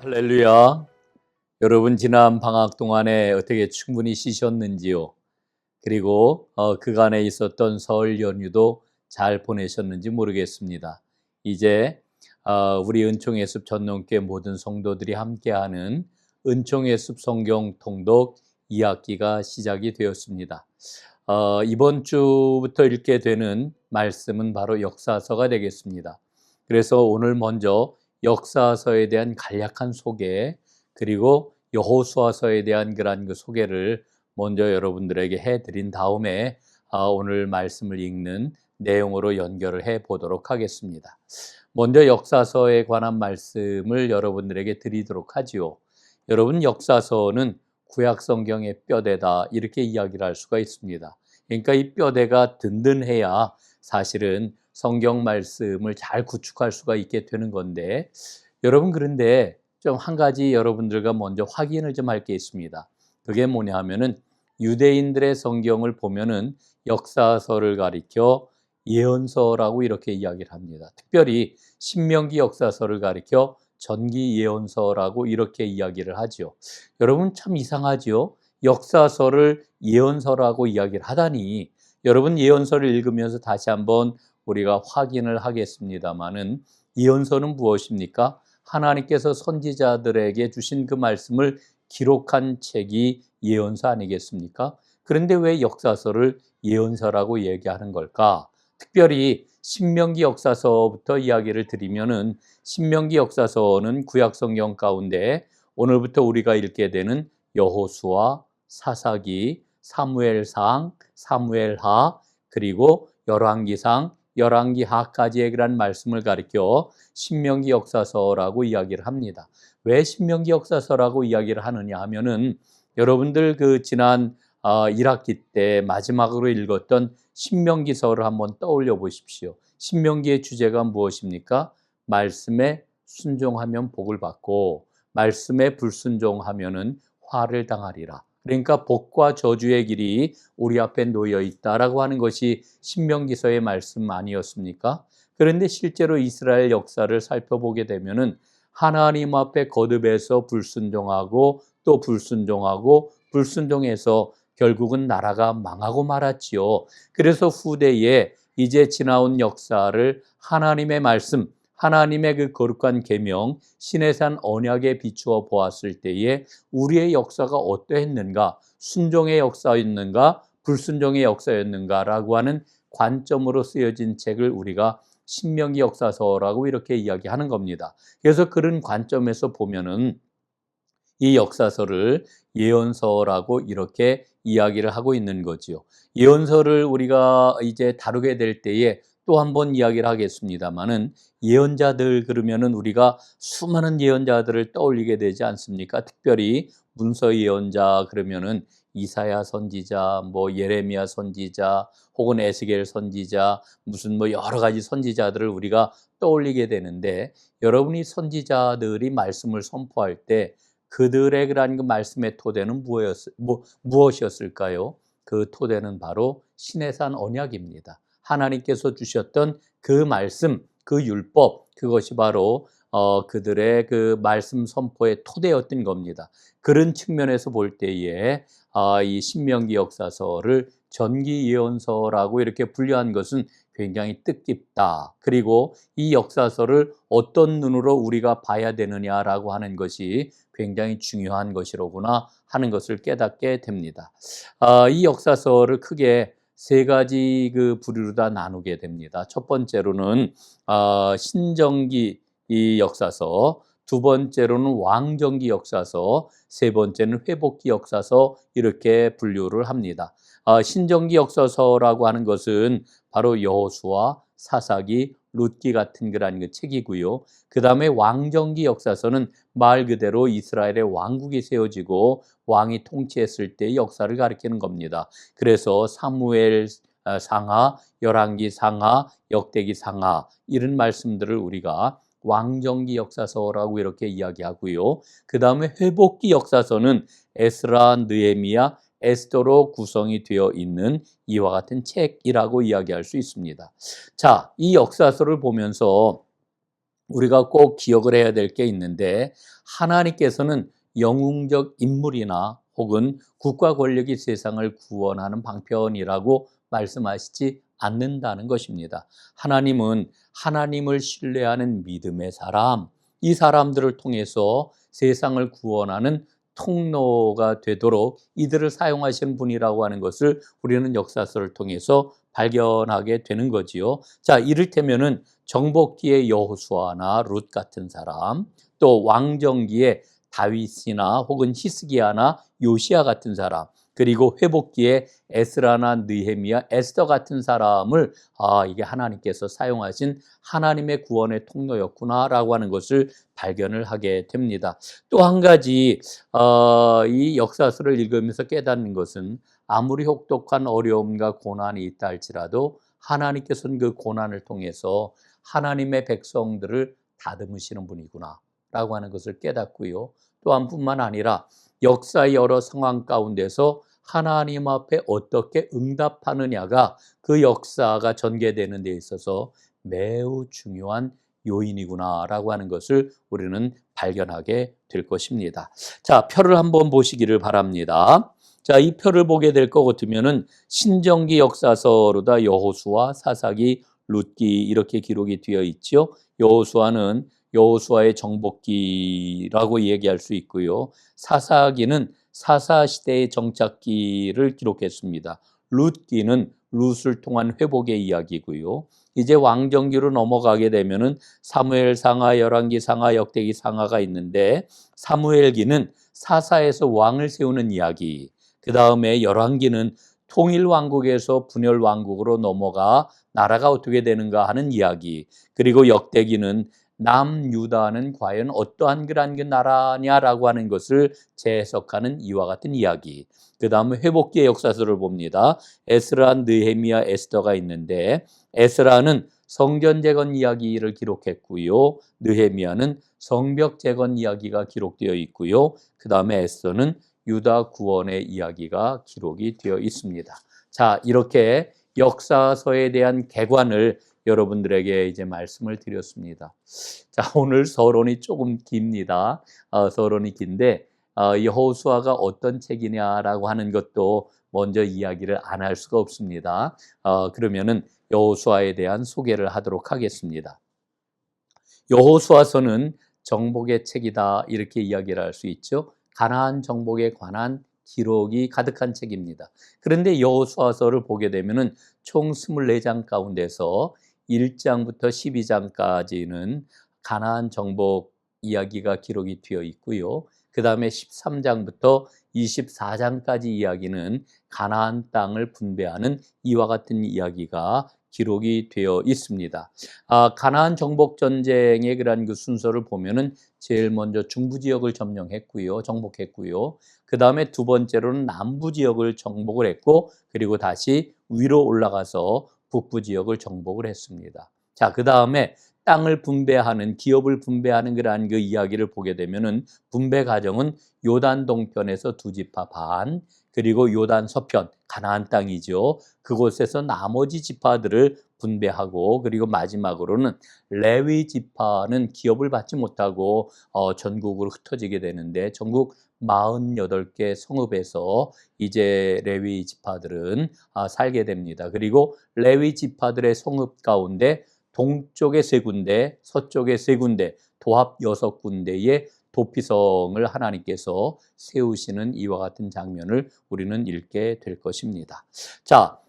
할렐루야. 여러분 지난 방학 동안에 어떻게 충분히 쉬셨는지요? 그리고 그간에 있었던 설 연휴도 잘 보내셨는지 모르겠습니다. 이제 우리 은총의 숲 전농교회 모든 성도들이 함께하는 은총의 숲 성경 통독 2학기가 시작이 되었습니다. 이번 주부터 읽게 되는 말씀은 바로 역사서가 되겠습니다. 그래서 오늘 먼저 역사서에 대한 간략한 소개, 그리고 여호수아서에 대한 그러한 그 소개를 먼저 여러분들에게 해드린 다음에 오늘 말씀을 읽는 내용으로 연결을 해 보도록 하겠습니다. 먼저 역사서에 관한 말씀을 여러분들에게 드리도록 하지요. 여러분, 역사서는 구약 성경의 뼈대다, 이렇게 이야기를 할 수가 있습니다. 그러니까 이 뼈대가 든든해야 사실은 성경 말씀을 잘 구축할 수가 있게 되는 건데, 여러분, 그런데 좀 한 가지 여러분들과 먼저 확인을 좀 할 게 있습니다. 그게 뭐냐 하면은 유대인들의 성경을 보면은 역사서를 가리켜 예언서라고 이렇게 이야기를 합니다. 특별히 신명기 역사서를 가리켜 전기 예언서라고 이렇게 이야기를 하죠. 여러분, 참 이상하죠? 역사서를 예언서라고 이야기를 하다니, 여러분, 예언서를 읽으면서 다시 한번 우리가 확인을 하겠습니다마는, 예언서는 무엇입니까? 하나님께서 선지자들에게 주신 그 말씀을 기록한 책이 예언서 아니겠습니까? 그런데 왜 역사서를 예언서라고 얘기하는 걸까? 특별히 신명기 역사서부터 이야기를 드리면은, 신명기 역사서는 구약 성경 가운데 오늘부터 우리가 읽게 되는 여호수아, 사사기, 사무엘상, 사무엘하, 그리고 열왕기상, 열왕기하까지의 그런 말씀을 가리켜 신명기 역사서라고 이야기를 합니다. 왜 신명기 역사서라고 이야기를 하느냐 하면은, 여러분들 그 지난 1학기 때 마지막으로 읽었던 신명기서를 한번 떠올려 보십시오. 신명기의 주제가 무엇입니까? 말씀에 순종하면 복을 받고 말씀에 불순종하면은 화를 당하리라. 그러니까 복과 저주의 길이 우리 앞에 놓여 있다라고 하는 것이 신명기서의 말씀 아니었습니까? 그런데 실제로 이스라엘 역사를 살펴보게 되면은 하나님 앞에 거듭해서 불순종하고 또 불순종하고 불순종해서 결국은 나라가 망하고 말았지요. 그래서 후대에 이제 지나온 역사를 하나님의 말씀, 하나님의 그 거룩한 계명, 시내산 언약에 비추어 보았을 때에 우리의 역사가 어떠했는가, 순종의 역사였는가, 불순종의 역사였는가라고 하는 관점으로 쓰여진 책을 우리가 신명기 역사서라고 이렇게 이야기하는 겁니다. 그래서 그런 관점에서 보면은 이 역사서를 예언서라고 이렇게 이야기를 하고 있는 거지요. 예언서를 우리가 이제 다루게 될 때에 또 한 번 이야기를 하겠습니다마는, 예언자들 그러면은 우리가 수많은 예언자들을 떠올리게 되지 않습니까? 특별히 문서 예언자 그러면은 이사야 선지자, 뭐 예레미야 선지자, 혹은 에스겔 선지자, 무슨 뭐 여러 가지 선지자들을 우리가 떠올리게 되는데, 여러분이 선지자들이 말씀을 선포할 때 그들의 그러한 그 말씀의 토대는 무엇이었을까요? 그 토대는 바로 시내산 언약입니다. 하나님께서 주셨던 그 말씀, 그 율법, 그것이 바로 그들의 그 말씀 선포의 토대였던 겁니다. 그런 측면에서 볼 때에 이 신명기 역사서를 전기 예언서라고 이렇게 분류한 것은 굉장히 뜻깊다. 그리고 이 역사서를 어떤 눈으로 우리가 봐야 되느냐라고 하는 것이 굉장히 중요한 것이로구나 하는 것을 깨닫게 됩니다. 이 역사서를 크게 세 가지 그 부류로 다 나누게 됩니다. 첫 번째로는 신정기 이 역사서, 두 번째로는 왕정기 역사서, 세 번째는 회복기 역사서, 이렇게 분류를 합니다. 신정기 역사서라고 하는 것은 바로 여호수아, 사사기, 룻기 같은 그런 그 책이고요. 그 다음에 왕정기 역사서는 말 그대로 이스라엘의 왕국이 세워지고 왕이 통치했을 때의 역사를 가리키는 겁니다. 그래서 사무엘 상하, 열왕기 상하, 역대기 상하, 이런 말씀들을 우리가 왕정기 역사서라고 이렇게 이야기하고요. 그 다음에 회복기 역사서는 에스라, 느헤미야, 에스더로 구성이 되어 있는 이와 같은 책이라고 이야기할 수 있습니다. 자, 이 역사서를 보면서 우리가 꼭 기억을 해야 될 게 있는데, 하나님께서는 영웅적 인물이나 혹은 국가 권력이 세상을 구원하는 방편이라고 말씀하시지 않는다는 것입니다. 하나님은 하나님을 신뢰하는 믿음의 사람, 이 사람들을 통해서 세상을 구원하는 통로가 되도록 이들을 사용하시는 분이라고 하는 것을 우리는 역사서를 통해서 발견하게 되는 거지요. 자, 이를테면은 정복기의 여호수아나 룻 같은 사람, 또 왕정기의 다윗이나 혹은 히스기야나 요시야 같은 사람, 그리고 회복기의 에스라나 느헤미야, 에스더 같은 사람을 이게 하나님께서 사용하신 하나님의 구원의 통로였구나라고 하는 것을 발견을 하게 됩니다. 또 한 가지 이 역사서를 읽으면서 깨닫는 것은 아무리 혹독한 어려움과 고난이 있다 할지라도 하나님께서는 그 고난을 통해서 하나님의 백성들을 다듬으시는 분이구나 라고 하는 것을 깨닫고요. 또한 뿐만 아니라 역사의 여러 상황 가운데서 하나님 앞에 어떻게 응답하느냐가 그 역사가 전개되는 데 있어서 매우 중요한 요인이구나라고 하는 것을 우리는 발견하게 될 것입니다. 자, 표를 한번 보시기를 바랍니다. 자, 이 표를 보게 될 것 같으면은 신정기 역사서로다 여호수아, 사사기, 룻기 이렇게 기록이 되어 있죠. 여호수아는 여호수아의 정복기라고 얘기할 수 있고요. 사사기는 사사 시대의 정착기를 기록했습니다. 룻기는 룻을 통한 회복의 이야기고요. 이제 왕정기로 넘어가게 되면은 사무엘 상하, 열왕기 상하, 역대기 상하가 있는데, 사무엘기는 사사에서 왕을 세우는 이야기, 그 다음에 열왕기는 통일 왕국에서 분열 왕국으로 넘어가 나라가 어떻게 되는가 하는 이야기, 그리고 역대기는 남유다는 과연 어떠한 그런 나라냐라고 하는 것을 재해석하는 이와 같은 이야기. 그 다음에 회복기의 역사서를 봅니다. 에스라, 느헤미야, 에스더가 있는데, 에스라는 성전 재건 이야기를 기록했고요. 느헤미야는 성벽 재건 이야기가 기록되어 있고요. 그 다음에 에스더는 유다 구원의 이야기가 기록이 되어 있습니다. 자, 이렇게 역사서에 대한 개관을 여러분들에게 이제 말씀을 드렸습니다. 자, 오늘 서론이 조금 깁니다. 서론이 긴데, 여호수아가 어떤 책이냐라고 하는 것도 먼저 이야기를 안 할 수가 없습니다. 그러면은 여호수아에 대한 소개를 하도록 하겠습니다. 여호수아서는 정복의 책이다 이렇게 이야기를 할 수 있죠. 가나안 정복에 관한 기록이 가득한 책입니다. 그런데 여호수아서를 보게 되면은 총 24장 가운데서 1장부터 12장까지는 가나안 정복 이야기가 기록이 되어 있고요. 그 다음에 13장부터 24장까지 이야기는 가나안 땅을 분배하는 이와 같은 이야기가 기록이 되어 있습니다. 가나안 정복 전쟁의 그런 그 순서를 보면은 제일 먼저 중부 지역을 정복했고요. 그 다음에 두 번째로는 남부 지역을 정복을 했고, 그리고 다시 위로 올라가서 북부 지역을 정복을 했습니다. 자, 그 다음에 땅을 분배하는, 기업을 분배하는 그러한 그 이야기를 보게 되면은 분배 과정은 요단 동편에서 두 지파 반, 그리고 요단 서편, 가나안 땅이죠. 그곳에서 나머지 지파들을 분배하고, 그리고 마지막으로는 레위 지파는 기업을 받지 못하고 전국으로 흩어지게 되는데, 전국 48개 성읍에서 이제 레위 지파들은 살게 됩니다. 그리고 레위 지파들의 성읍 가운데 동쪽에 3군데, 서쪽에 3군데, 도합 6군데의 도피성을 하나님께서 세우시는 이와 같은 장면을 우리는 읽게 될 것입니다. 자,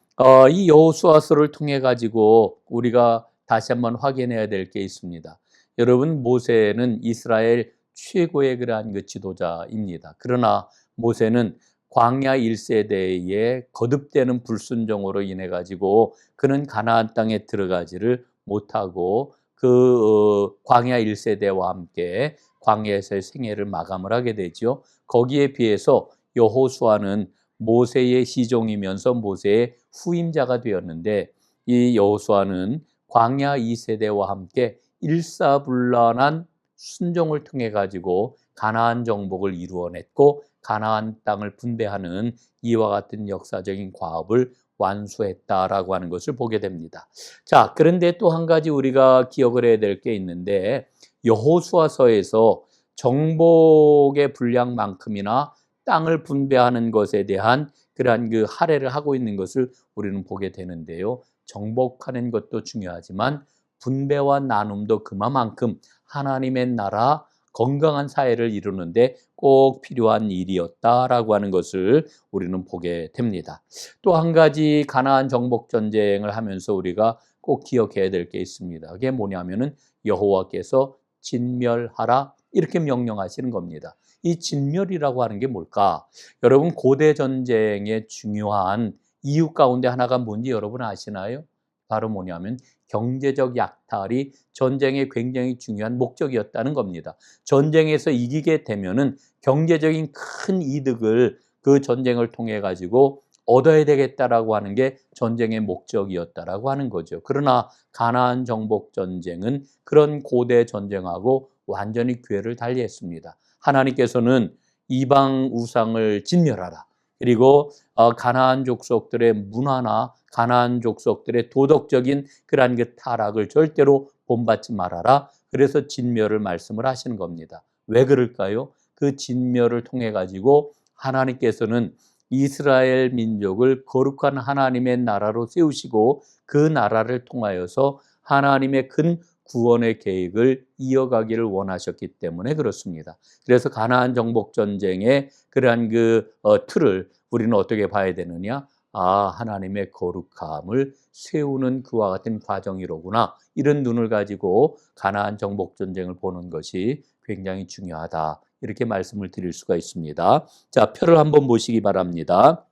이 여호수아서를 통해 가지고 우리가 다시 한번 확인해야 될 게 있습니다. 여러분, 모세는 이스라엘 최고의 그러한 그 지도자입니다. 그러나 모세는 광야 1세대에 거듭되는 불순종으로 인해 가지고 그는 가나안 땅에 들어가지를 못하고 그 광야 1세대와 함께 광야에서의 생애를 마감을 하게 되죠. 거기에 비해서 여호수아는 모세의 시종이면서 모세의 후임자가 되었는데, 이 여호수아는 광야 2세대와 함께 일사불란한 순종을 통해 가지고 가나안 정복을 이루어냈고 가나안 땅을 분배하는 이와 같은 역사적인 과업을 완수했다라고 하는 것을 보게 됩니다. 자, 그런데 또 한 가지 우리가 기억을 해야 될 게 있는데, 여호수아서에서 정복의 분량만큼이나 땅을 분배하는 것에 대한 그러한 그 할애를 하고 있는 것을 우리는 보게 되는데요. 정복하는 것도 중요하지만 분배와 나눔도 그만큼 하나님의 나라 건강한 사회를 이루는데 꼭 필요한 일이었다라고 하는 것을 우리는 보게 됩니다. 또 한 가지 가나안 정복 전쟁을 하면서 우리가 꼭 기억해야 될 게 있습니다. 그게 뭐냐면은 여호와께서 진멸하라 이렇게 명령하시는 겁니다. 이 진멸이라고 하는 게 뭘까? 여러분 고대 전쟁의 중요한 이유 가운데 하나가 뭔지 여러분 아시나요? 바로 뭐냐면 경제적 약탈이 전쟁의 굉장히 중요한 목적이었다는 겁니다. 전쟁에서 이기게 되면은 경제적인 큰 이득을 그 전쟁을 통해 가지고 얻어야 되겠다라고 하는 게 전쟁의 목적이었다라고 하는 거죠. 그러나 가나안 정복 전쟁은 그런 고대 전쟁하고 완전히 궤를 달리했습니다. 하나님께서는 이방 우상을 진멸하라. 그리고 가나안 족속들의 문화나 가나안 족속들의 도덕적인 그러한 그 타락을 절대로 본받지 말아라. 그래서 진멸을 말씀을 하시는 겁니다. 왜 그럴까요? 그 진멸을 통해 가지고 하나님께서는 이스라엘 민족을 거룩한 하나님의 나라로 세우시고 그 나라를 통하여서 하나님의 큰 구원의 계획을 이어가기를 원하셨기 때문에 그렇습니다. 그래서 가나안 정복 전쟁의 그러한 그 틀을 우리는 어떻게 봐야 되느냐? 하나님의 거룩함을 세우는 그와 같은 과정이로구나. 이런 눈을 가지고 가나안 정복 전쟁을 보는 것이 굉장히 중요하다. 이렇게 말씀을 드릴 수가 있습니다. 자, 표를 한번 보시기 바랍니다.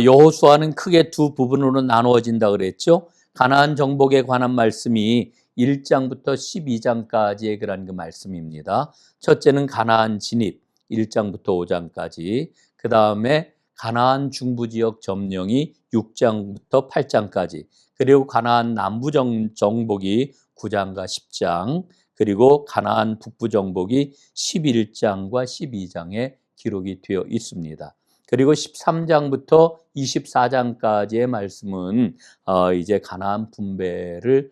여호수아는 크게 두 부분으로 나누어진다 그랬죠. 가나안 정복에 관한 말씀이 1장부터 12장까지의 그런 그 말씀입니다. 첫째는 가나안 진입 1장부터 5장까지, 그 다음에 가나안 중부 지역 점령이 6장부터 8장까지, 그리고 가나안 남부 정복이 9장과 10장, 그리고 가나안 북부 정복이 11장과 12장에 기록이 되어 있습니다. 그리고 13장부터 24장까지의 말씀은 이제 가나안 분배를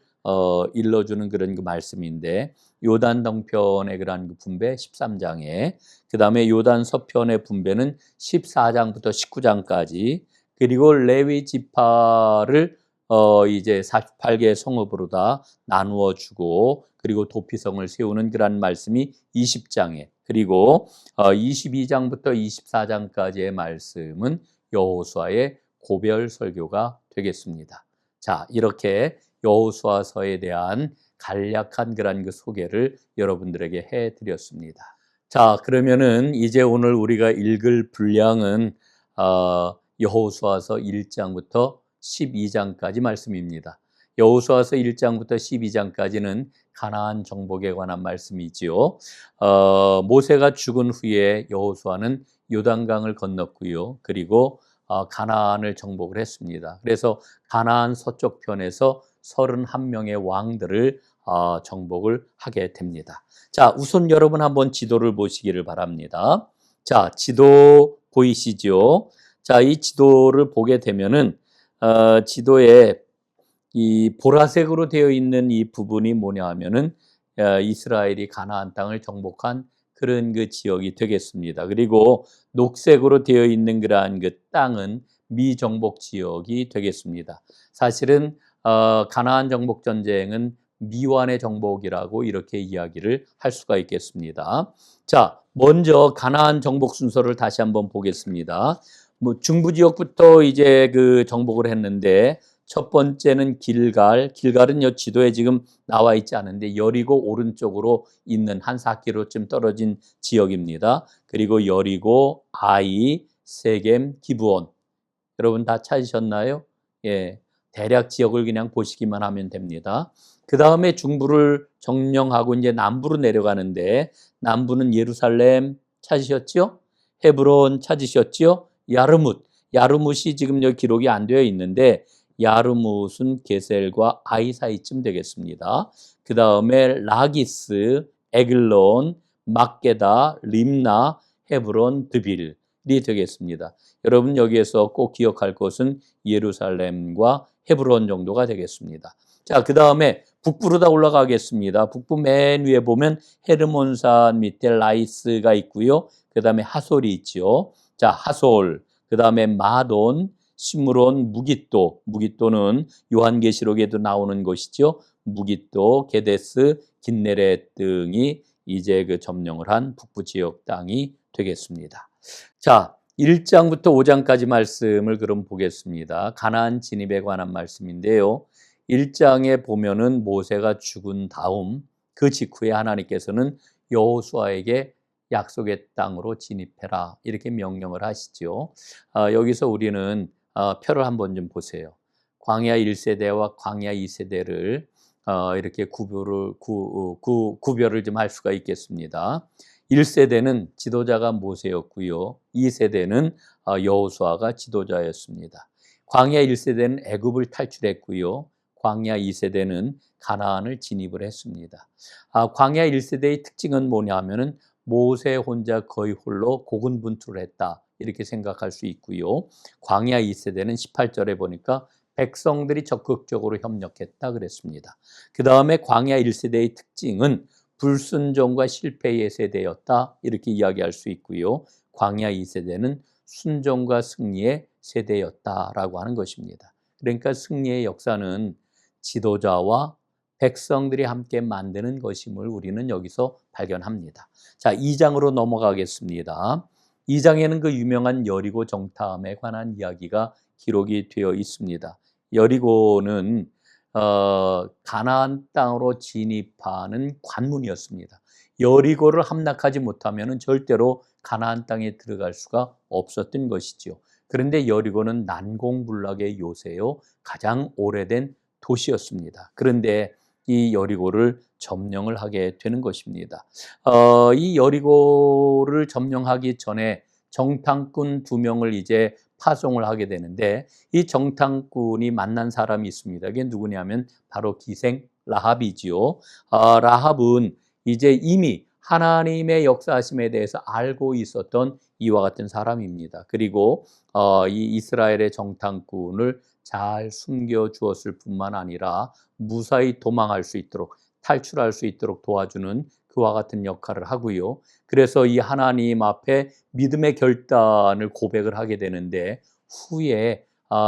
일러주는 그런 그 말씀인데, 요단 동편의 그런 그 분배 13장에, 그 다음에 요단 서편의 분배는 14장부터 19장까지, 그리고 레위 지파를 이제 48개의 성읍으로 다 나누어 주고, 그리고 도피성을 세우는 그런 말씀이 20장에, 그리고 22장부터 24장까지의 말씀은 여호수아의 고별 설교가 되겠습니다. 자, 이렇게 여호수아서에 대한 간략한 그런 그 소개를 여러분들에게 해드렸습니다. 자, 그러면은 이제 오늘 우리가 읽을 분량은 여호수아서 1장부터 12장까지 말씀입니다. 여호수아서 1장부터 12장까지는 가나안 정복에 관한 말씀이지요. 모세가 죽은 후에 여호수아는 요단강을 건넜고요. 그리고 가나안을 정복을 했습니다. 그래서 가나안 서쪽 편에서 31명의 왕들을 정복을 하게 됩니다. 자, 우선 여러분 한번 지도를 보시기를 바랍니다. 자, 지도 보이시죠? 자, 이 지도를 보게 되면은 지도에 이 보라색으로 되어 있는 이 부분이 뭐냐 하면은 이스라엘이 가나안 땅을 정복한 그런 그 지역이 되겠습니다. 그리고 녹색으로 되어 있는 그러한 그 땅은 미정복 지역이 되겠습니다. 사실은 가나안 정복 전쟁은 미완의 정복이라고 이렇게 이야기를 할 수가 있겠습니다. 자, 먼저 가나안 정복 순서를 다시 한번 보겠습니다. 뭐 중부 지역부터 이제 그 정복을 했는데, 첫 번째는 길갈은 요 지도에 지금 나와 있지 않은데 여리고 오른쪽으로 있는 한 4km쯤 떨어진 지역입니다. 그리고 여리고, 아이, 세겜, 기브온. 여러분 다 찾으셨나요? 예, 대략 지역을 그냥 보시기만 하면 됩니다. 그 다음에 중부를 점령하고 이제 남부로 내려가는데, 남부는 예루살렘 찾으셨죠? 헤브론 찾으셨죠? 야르뭇이 지금 여기 기록이 안 되어 있는데, 야르뭇은 게셀과 아이 사이쯤 되겠습니다. 그 다음에 라기스, 에글론, 막게다, 림나, 헤브론, 드빌이 되겠습니다. 여러분 여기에서 꼭 기억할 것은 예루살렘과 헤브론 정도가 되겠습니다. 자, 그 다음에 북부로 다 올라가겠습니다. 북부 맨 위에 보면 헤르몬산 밑에 라이스가 있고요. 그 다음에 하솔이 있죠. 자, 하솔, 그 다음에 마돈, 시므론, 무깃도. 무깃도는 요한계시록에도 나오는 것이죠. 무깃도, 게데스, 긴네렛 등이 이제 그 점령을 한 북부 지역 땅이 되겠습니다. 자, 1장부터 5장까지 말씀을 그럼 보겠습니다. 가나안 진입에 관한 말씀인데요. 1장에 보면은 모세가 죽은 다음 그 직후에 하나님께서는 여호수아에게 약속의 땅으로 진입해라 이렇게 명령을 하시죠. 여기서 우리는 표를 한번 좀 보세요. 광야 1세대와 광야 2세대를 이렇게 구별을 좀 할 수가 있겠습니다. 1세대는 지도자가 모세였고요. 2세대는 여호수아가 지도자였습니다. 광야 1세대는 애굽을 탈출했고요. 광야 2세대는 가나안을 진입을 했습니다. 광야 1세대의 특징은 뭐냐면은 모세 혼자 거의 홀로 고군분투를 했다. 이렇게 생각할 수 있고요. 광야 2세대는 18절에 보니까 백성들이 적극적으로 협력했다 그랬습니다. 그 다음에 광야 1세대의 특징은 불순종과 실패의 세대였다. 이렇게 이야기할 수 있고요. 광야 2세대는 순종과 승리의 세대였다라고 하는 것입니다. 그러니까 승리의 역사는 지도자와 백성들이 함께 만드는 것임을 우리는 여기서 발견합니다. 자, 2장으로 넘어가겠습니다. 2장에는 그 유명한 여리고 정탐에 관한 이야기가 기록이 되어 있습니다. 여리고는 가나안 땅으로 진입하는 관문이었습니다. 여리고를 함락하지 못하면 절대로 가나안 땅에 들어갈 수가 없었던 것이죠. 그런데 여리고는 난공불락의 요새요 가장 오래된 도시였습니다. 그런데 이 여리고를 점령을 하게 되는 것입니다. 이 여리고를 점령하기 전에 정탐꾼 2명을 이제 파송을 하게 되는데 이 정탐꾼이 만난 사람이 있습니다. 이게 누구냐면 바로 기생 라합이지요. 라합은 이제 이미 하나님의 역사하심에 대해서 알고 있었던 이와 같은 사람입니다. 그리고 이 이스라엘의 정탐꾼을 잘 숨겨 주었을 뿐만 아니라 무사히 도망할 수 있도록 탈출할 수 있도록 도와주는 그와 같은 역할을 하고요. 그래서 이 하나님 앞에 믿음의 결단을 고백을 하게 되는데 후에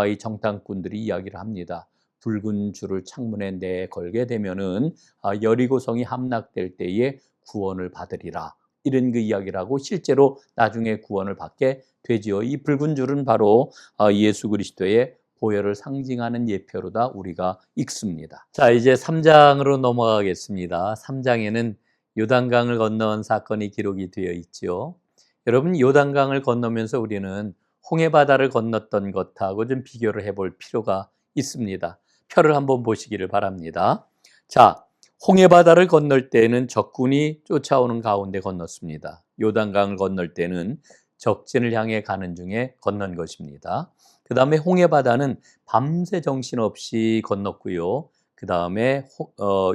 이 정탐꾼들이 이야기를 합니다. 붉은 줄을 창문에 내걸게 되면은 여리고성이 함락될 때에 구원을 받으리라. 이런 그 이야기를 하고 실제로 나중에 구원을 받게 되지요. 이 붉은 줄은 바로 예수 그리스도의 보혈을 상징하는 예표로다 우리가 읽습니다. 자, 이제 3장으로 넘어가겠습니다. 3장에는 요단강을 건너온 사건이 기록이 되어 있죠. 여러분, 요단강을 건너면서 우리는 홍해바다를 건넜던 것하고 좀 비교를 해볼 필요가 있습니다. 표를 한번 보시기를 바랍니다. 자, 홍해바다를 건널 때는 적군이 쫓아오는 가운데 건넜습니다. 요단강을 건널 때는 적진을 향해 가는 중에 건넌 것입니다. 그 다음에 홍해바다는 밤새 정신없이 건넜고요. 그 다음에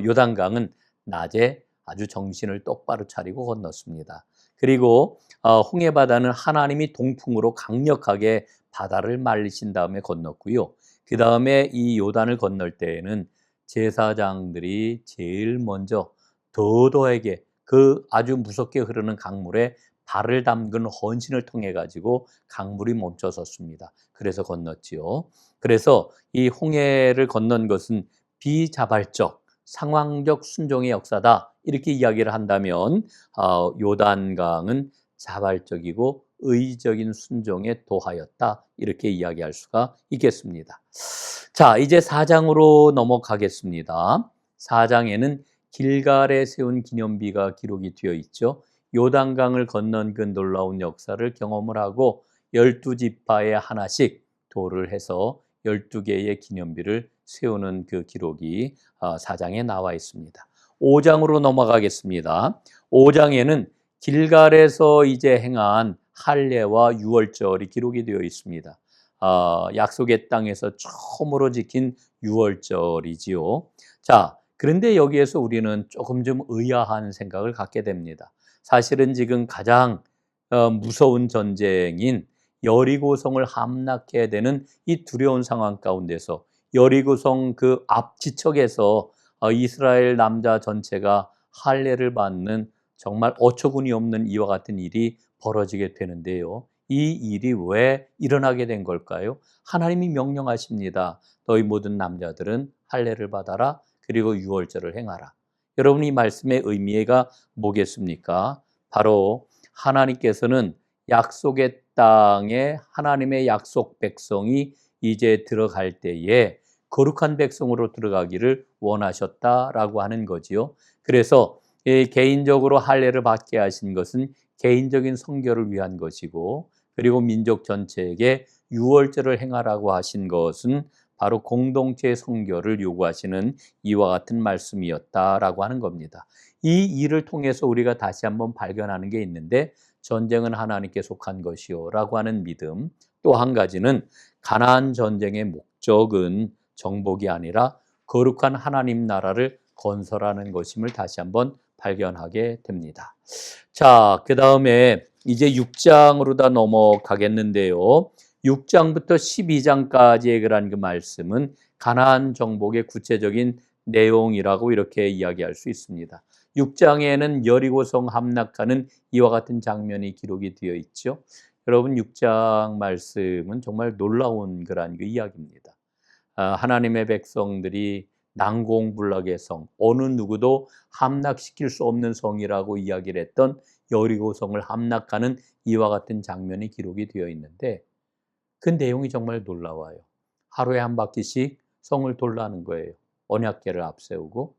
요단강은 낮에 아주 정신을 똑바로 차리고 건넜습니다. 그리고 홍해바다는 하나님이 동풍으로 강력하게 바다를 말리신 다음에 건넜고요. 그 다음에 이 요단을 건널 때에는 제사장들이 제일 먼저 더더에게 그 아주 무섭게 흐르는 강물에 발을 담근 헌신을 통해 가지고 강물이 멈춰섰습니다. 그래서 건넜지요. 그래서 이 홍해를 건넌 것은 비자발적, 상황적 순종의 역사다. 이렇게 이야기를 한다면 요단강은 자발적이고 의적인 순종에 도하였다. 이렇게 이야기할 수가 있겠습니다. 자, 이제 4장으로 넘어가겠습니다. 4장에는 길갈에 세운 기념비가 기록이 되어 있죠. 요단강을 건넌 그 놀라운 역사를 경험을 하고 12지파에 하나씩 도를 해서 12개의 기념비를 세우는 그 기록이 4장에 나와 있습니다. 5장으로 넘어가겠습니다. 5장에는 길갈에서 이제 행한 할례와 유월절이 기록이 되어 있습니다. 약속의 땅에서 처음으로 지킨 유월절이지요. 자, 그런데 여기에서 우리는 조금 좀 의아한 생각을 갖게 됩니다. 사실은 지금 가장 무서운 전쟁인 여리고성을 함락해야 되는 이 두려운 상황 가운데서 여리고성 그 앞 지척에서 이스라엘 남자 전체가 할례를 받는 정말 어처구니 없는 이와 같은 일이 벌어지게 되는데요. 이 일이 왜 일어나게 된 걸까요? 하나님이 명령하십니다. 너희 모든 남자들은 할례를 받아라. 그리고 유월절을 행하라. 여러분, 이 말씀의 의미가 뭐겠습니까? 바로 하나님께서는 약속의 땅에 하나님의 약속 백성이 이제 들어갈 때에 거룩한 백성으로 들어가기를 원하셨다라고 하는 거지요. 그래서 개인적으로 할례를 받게 하신 것은 개인적인 성결을 위한 것이고, 그리고 민족 전체에게 유월절을 행하라고 하신 것은 바로 공동체의 성결을 요구하시는 이와 같은 말씀이었다라고 하는 겁니다. 이 일을 통해서 우리가 다시 한번 발견하는 게 있는데, 전쟁은 하나님께 속한 것이요 라고 하는 믿음. 또 한 가지는 가나안 전쟁의 목적은 정복이 아니라 거룩한 하나님 나라를 건설하는 것임을 다시 한번 발견하게 됩니다. 자, 그 다음에 이제 6장으로 다 넘어가겠는데요. 6장부터 12장까지의 그 말씀은 가나안 정복의 구체적인 내용이라고 이렇게 이야기할 수 있습니다. 6장에는 여리고성 함락하는 이와 같은 장면이 기록이 되어 있죠. 여러분, 6장 말씀은 정말 놀라운 그런 그 이야기입니다. 하나님의 백성들이 난공불락의 성, 어느 누구도 함락시킬 수 없는 성이라고 이야기를 했던 여리고성을 함락하는 이와 같은 장면이 기록이 되어 있는데, 그 내용이 정말 놀라워요. 하루에 한 바퀴씩 성을 돌라는 거예요. 언약궤를 앞세우고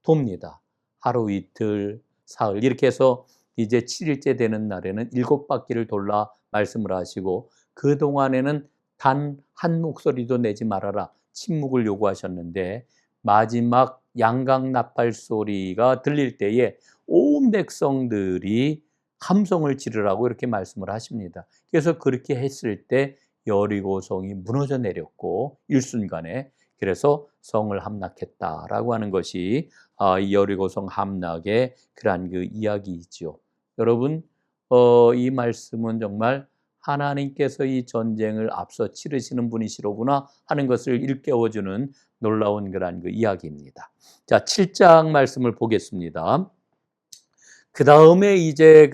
돕니다. 하루 이틀, 사흘 이렇게 해서 이제 7일째 되는 날에는 7바퀴를 돌라 말씀을 하시고, 그동안에는 단 한 목소리도 내지 말아라 침묵을 요구하셨는데, 마지막 양각 나팔 소리가 들릴 때에 온 백성들이 함성을 지르라고 이렇게 말씀을 하십니다. 그래서 그렇게 했을 때 여리고성이 무너져 내렸고 일순간에, 그래서 성을 함락했다라고 하는 것이 이 여리고성 함락의 그러한 그 이야기이지요. 여러분, 이 말씀은 정말 하나님께서 이 전쟁을 앞서 치르시는 분이시로구나 하는 것을 일깨워주는 놀라운 그러한 그 이야기입니다. 자, 7장 말씀을 보겠습니다. 그 다음에 이제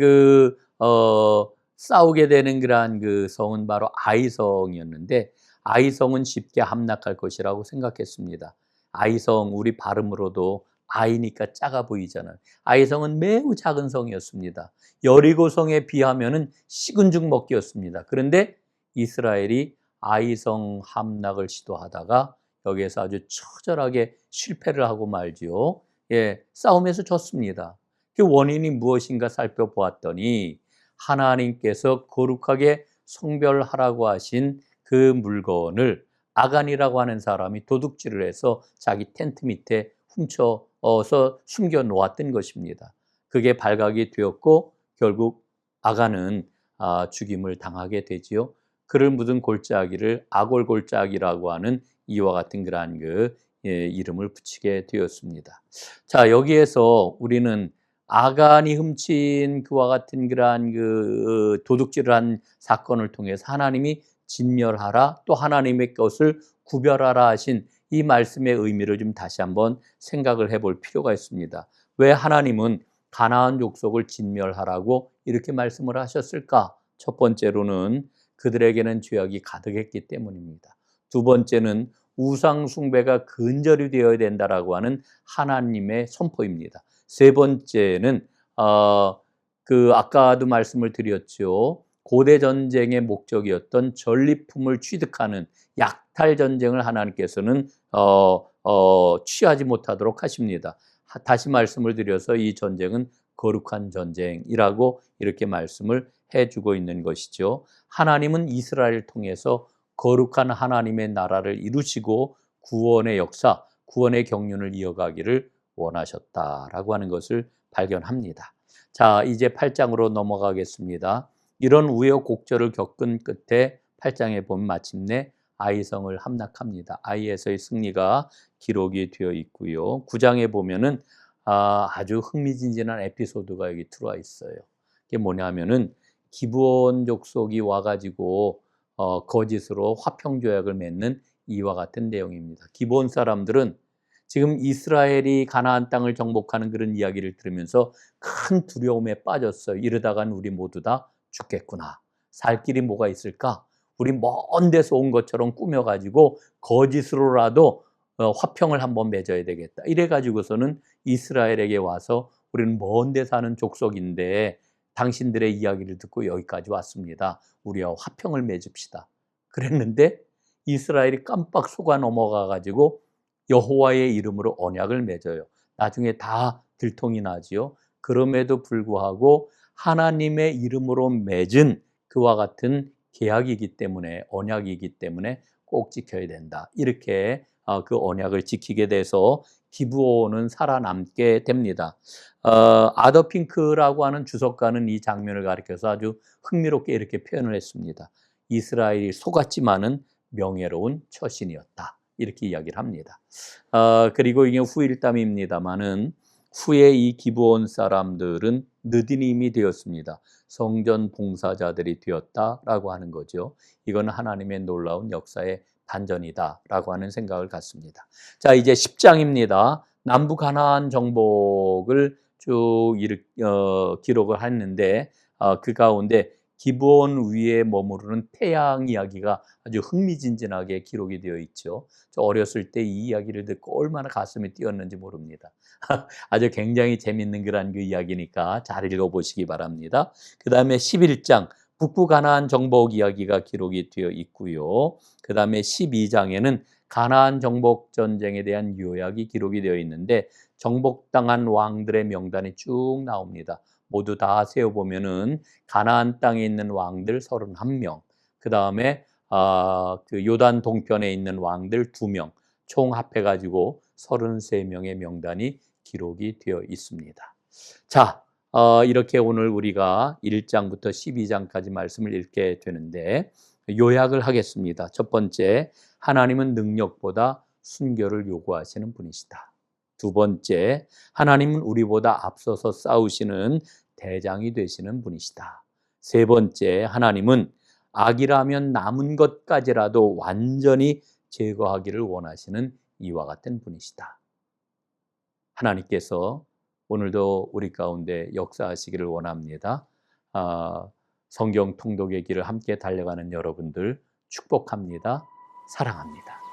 싸우게 되는 그러한 그 성은 바로 아이성이었는데, 아이성은 쉽게 함락할 것이라고 생각했습니다. 아이성, 우리 발음으로도 아이니까 작아 보이잖아요. 아이성은 매우 작은 성이었습니다. 여리고성에 비하면은 식은 죽 먹기였습니다. 그런데 이스라엘이 아이성 함락을 시도하다가 여기에서 아주 처절하게 실패를 하고 말지요. 싸움에서 졌습니다. 그 원인이 무엇인가 살펴보았더니, 하나님께서 거룩하게 성별하라고 하신 그 물건을 아간이라고 하는 사람이 도둑질을 해서 자기 텐트 밑에 훔쳐서 숨겨 놓았던 것입니다. 그게 발각이 되었고 결국 아간은 죽임을 당하게 되지요. 그를 묻은 골짜기를 아골골짜기라고 하는 이와 같은 그러한 이름을 붙이게 되었습니다. 자, 여기에서 우리는 아간이 훔친 그와 같은 그러한 도둑질을 한 사건을 통해서 하나님이 진멸하라, 또 하나님의 것을 구별하라 하신 이 말씀의 의미를 좀 다시 한번 생각을 해볼 필요가 있습니다. 왜 하나님은 가나안 족속을 진멸하라고 이렇게 말씀을 하셨을까? 첫 번째로는 그들에게는 죄악이 가득했기 때문입니다. 두 번째는 우상 숭배가 근절이 되어야 된다라고 하는 하나님의 선포입니다. 세 번째는 아까도 말씀을 드렸죠. 고대 전쟁의 목적이었던 전리품을 취득하는 약탈 전쟁을 하나님께서는 취하지 못하도록 하십니다. 다시 말씀을 드려서 이 전쟁은 거룩한 전쟁이라고 이렇게 말씀을 해주고 있는 것이죠. 하나님은 이스라엘을 통해서 거룩한 하나님의 나라를 이루시고 구원의 역사, 구원의 경륜을 이어가기를 원하셨다라고 하는 것을 발견합니다. 자, 이제 8장으로 넘어가겠습니다. 이런 우여곡절을 겪은 끝에 8장에 보면 마침내 아이성을 함락합니다. 아이에서의 승리가 기록이 되어 있고요. 9장에 보면은 아주 흥미진진한 에피소드가 여기 들어와 있어요. 그게 뭐냐면은 기브온 족속이 와가지고 거짓으로 화평 조약을 맺는 이와 같은 내용입니다. 기브온 사람들은 지금 이스라엘이 가나안 땅을 정복하는 그런 이야기를 들으면서 큰 두려움에 빠졌어요. 이러다간 우리 모두 다 죽겠구나. 살 길이 뭐가 있을까? 우리 먼 데서 온 것처럼 꾸며가지고 거짓으로라도 화평을 한번 맺어야 되겠다. 이래가지고서는 이스라엘에게 와서 우리는 먼 데 사는 족속인데 당신들의 이야기를 듣고 여기까지 왔습니다. 우리와 화평을 맺읍시다. 그랬는데 이스라엘이 깜빡 속아 넘어가가지고 여호와의 이름으로 언약을 맺어요. 나중에 다 들통이 나지요. 그럼에도 불구하고 하나님의 이름으로 맺은 그와 같은 계약이기 때문에, 언약이기 때문에 꼭 지켜야 된다. 이렇게 그 언약을 지키게 돼서 기브온은 살아남게 됩니다. 아더 핑크라고 하는 주석가는 이 장면을 가리켜서 아주 흥미롭게 이렇게 표현을 했습니다. 이스라엘이 속았지만은 명예로운 처신이었다. 이렇게 이야기를 합니다. 그리고 이게 후일담입니다만은 후에 이 기브온 사람들은 느디님이 되었습니다. 성전 봉사자들이 되었다라고 하는 거죠. 이건 하나님의 놀라운 역사의 반전이다라고 하는 생각을 갖습니다. 자, 이제 10장입니다. 남북 가나안 정복을 쭉 기록을 했는데 그 가운데 기브온 위에 머무르는 태양 이야기가 아주 흥미진진하게 기록이 되어 있죠. 저 어렸을 때 이 이야기를 듣고 얼마나 가슴이 뛰었는지 모릅니다. 아주 굉장히 재밌는 그런 그 이야기니까 잘 읽어보시기 바랍니다. 그 다음에 11장 북부 가나안 정복 이야기가 기록이 되어 있고요. 그 다음에 12장에는 가나안 정복 전쟁에 대한 요약이 기록이 되어 있는데 정복당한 왕들의 명단이 쭉 나옵니다. 모두 다 세어보면은 가나안 땅에 있는 왕들 31명, 그 다음에 그 요단 동편에 있는 왕들 2명, 총 합해가지고 33명의 명단이 기록이 되어 있습니다. 자, 이렇게 오늘 우리가 1장부터 12장까지 말씀을 읽게 되는데 요약을 하겠습니다. 첫 번째, 하나님은 능력보다 순결을 요구하시는 분이시다. 두 번째, 하나님은 우리보다 앞서서 싸우시는 대장이 되시는 분이시다. 세 번째, 하나님은 악이라면 남은 것까지라도 완전히 제거하기를 원하시는 이와 같은 분이시다. 하나님께서 오늘도 우리 가운데 역사하시기를 원합니다. 성경 통독의 길을 함께 달려가는 여러분들 축복합니다. 사랑합니다.